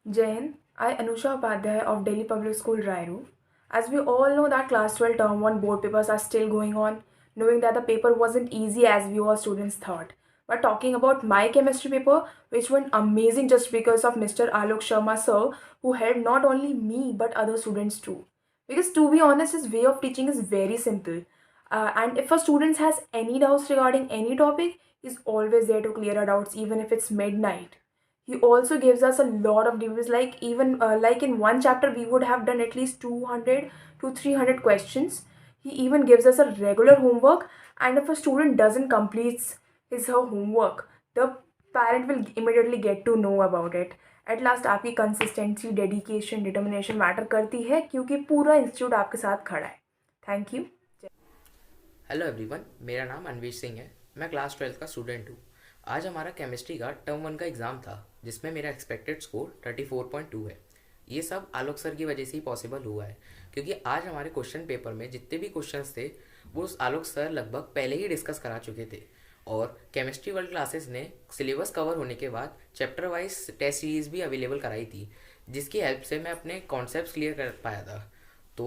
Jai Hind. I, Anusha Upadhyay of Delhi Public School, Rairu. As we all know that class 12 term 1 board papers are still going on, knowing that the paper wasn't easy as we all students thought. But talking about my chemistry paper, which went amazing just because of Mr. Alok Sharma sir, who helped not only me but other students too. Because to be honest, his way of teaching is very simple. And if a student has any doubts regarding any topic, he's always there to clear our doubts even if it's midnight. He also gives us a lot of details, like even like in one chapter we would have done at least 200 to 300 questions. He even gives us a regular homework, and if a student doesn't complete his her homework, the parent will immediately get to know about it. At last आपकी consistency, dedication, determination matter करती है क्योंकि पूरा institute आपके साथ खड़ा है. Thank you. Hello everyone, मेरा नाम अनवीश सिंह है. मैं क्लास 12 का स्टूडेंट हूँ. आज हमारा केमिस्ट्री का टर्म 1 का एग्ज़ाम था जिसमें मेरा एक्सपेक्टेड स्कोर 34.2 है. ये सब आलोक सर की वजह से ही पॉसिबल हुआ है क्योंकि आज हमारे क्वेश्चन पेपर में जितने भी क्वेश्चंस थे वो उस आलोक सर लगभग पहले ही डिस्कस करा चुके थे. और केमिस्ट्री वर्ल्ड क्लासेस ने सिलेबस कवर होने के बाद चैप्टर वाइज टेस्ट सीरीज़ भी अवेलेबल कराई थी जिसकी हेल्प से मैं अपने कॉन्सेप्ट्स क्लियर कर पाया था. तो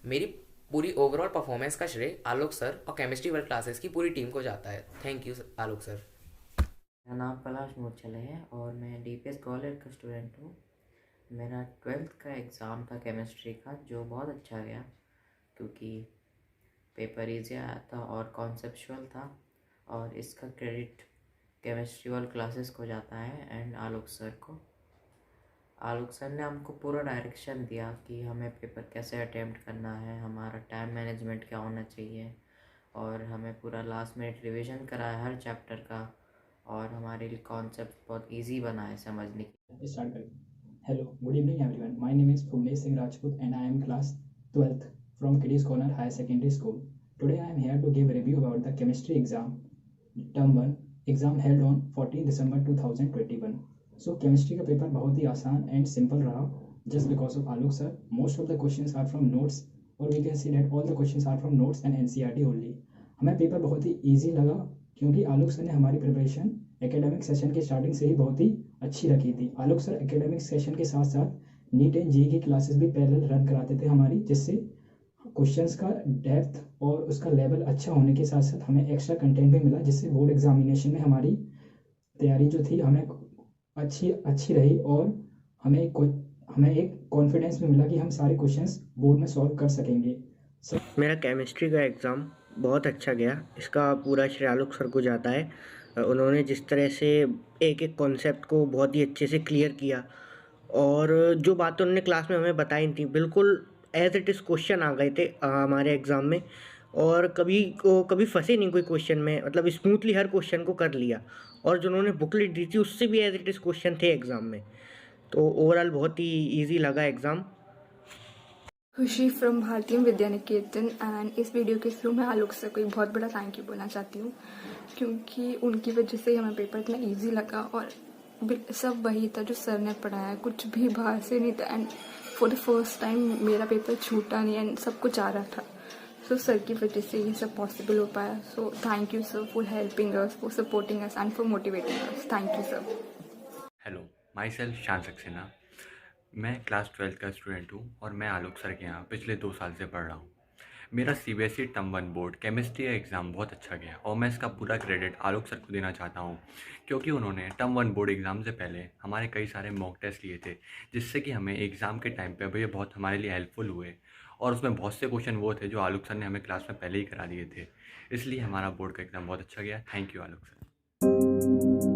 मेरी पूरी ओवरऑल परफॉर्मेंस का श्रेय आलोक सर और केमिस्ट्री वर्ल्ड क्लासेस की पूरी टीम को जाता है. Thank you Alok sir. मेरा नाम पलाश मूर्छले है और मैं डीपीएस ग्वालियर का स्टूडेंट हूँ. मेरा 12th का एग्ज़ाम था केमिस्ट्री का जो बहुत अच्छा गया क्योंकि पेपर ईजी आया था और कॉन्सेप्चुअल था. और इसका क्रेडिट केमिस्ट्री वाली क्लासेस को जाता है एंड आलोक सर को. आलोक सर ने हमको पूरा डायरेक्शन दिया कि हमें पेपर कैसे अटेम्प्ट करना है, हमारा टाइम मैनेजमेंट क्या होना चाहिए, और हमें पूरा लास्ट मिनट रिवीजन कराया हर चैप्टर का और हमारे लिए कॉन्सेप्ट बहुत इजी बना है समझने की. स्टार्ट करें. Hello, good evening everyone. My name is Bhuvnesh Singh Rajput and I am class 12th from Kiddie's Corner Higher Secondary School. Today I am here to give a review about the chemistry exam, term 1 exam held on 14 December 2021. So chemistry का paper बहुत ही आसान and simple रहा just because of Alok sir. Most of the questions are from notes or we can say that all the questions are from notes and NCERT only. हमें paper बहुत ही easy लगा क्योंकि आलोक sir ने हमारी preparation academic session के starting से ही बहुत ही अच्छी रखी थी. आलोक सर एकेडमिक सेशन के साथ साथ नीट एंड जेईई की क्लासेस भी पैरेलल रन कराते थे हमारी, जिससे क्वेश्चंस का डेप्थ और उसका लेवल अच्छा होने के साथ साथ हमें एक्स्ट्रा कंटेंट भी मिला जिससे बोर्ड एग्जामिनेशन में हमारी तैयारी जो थी हमें अच्छी रही और हमें एक कॉन्फिडेंस भी मिला कि हम सारे क्वेश्चंस बोर्ड में सॉल्व कर सकेंगे. मेरा केमिस्ट्री का एग्ज़ाम बहुत अच्छा गया. इसका पूरा श्रेय आलोक सर को जाता है. उन्होंने जिस तरह से एक एक कॉन्सेप्ट को बहुत ही अच्छे से क्लियर किया और जो बातें उन्होंने क्लास में हमें बताई थी बिल्कुल एज इट इज़ क्वेश्चन आ गए थे हमारे एग्ज़ाम में. और कभी फंसे नहीं कोई क्वेश्चन में, मतलब स्मूथली हर क्वेश्चन को कर लिया. और जो उन्होंने बुकलेट दी थी उससे भी एज इट इज़ क्वेश्चन थे एग्ज़ाम में. तो ओवरऑल बहुत ही ईजी लगा एग्ज़ाम. खुशी फ्रॉम भारतीय विद्या निकेतन. एंड इस वीडियो के थ्रू मैं आलोक सर को एक बहुत बड़ा थैंक यू बोलना चाहती हूँ क्योंकि उनकी वजह से हमें पेपर इतना इजी लगा और सब वही था जो सर ने पढ़ाया, कुछ भी बाहर से नहीं था. And for the first time मेरा पेपर छूटा नहीं एंड सब कुछ आ रहा था. सो सर की वजह से ये सब पॉसिबल हो पाया. So thank you sir for helping us, for supporting us and for motivating us. Thank you sir. Hello, my self शान सक्सेना. मैं क्लास 12 का स्टूडेंट हूँ और मैं आलोक सर के यहाँ पिछले 2 साल से पढ़ रहा हूँ. मेरा सीबीएसई टर्म 1 बोर्ड केमिस्ट्री का एग्ज़ाम बहुत अच्छा गया और मैं इसका पूरा क्रेडिट आलोक सर को देना चाहता हूँ क्योंकि उन्होंने टर्म 1 बोर्ड एग्ज़ाम से पहले हमारे कई सारे मॉक टेस्ट लिए थे जिससे कि हमें एग्ज़ाम के टाइम पे ये बहुत हमारे लिए हेल्पफुल हुए. और उसमें बहुत से क्वेश्चन वो थे जो आलोक सर ने हमें क्लास में पहले ही करा दिए थे, इसलिए हमारा बोर्ड का एग्ज़ाम बहुत अच्छा गया. Thank you Alok sir.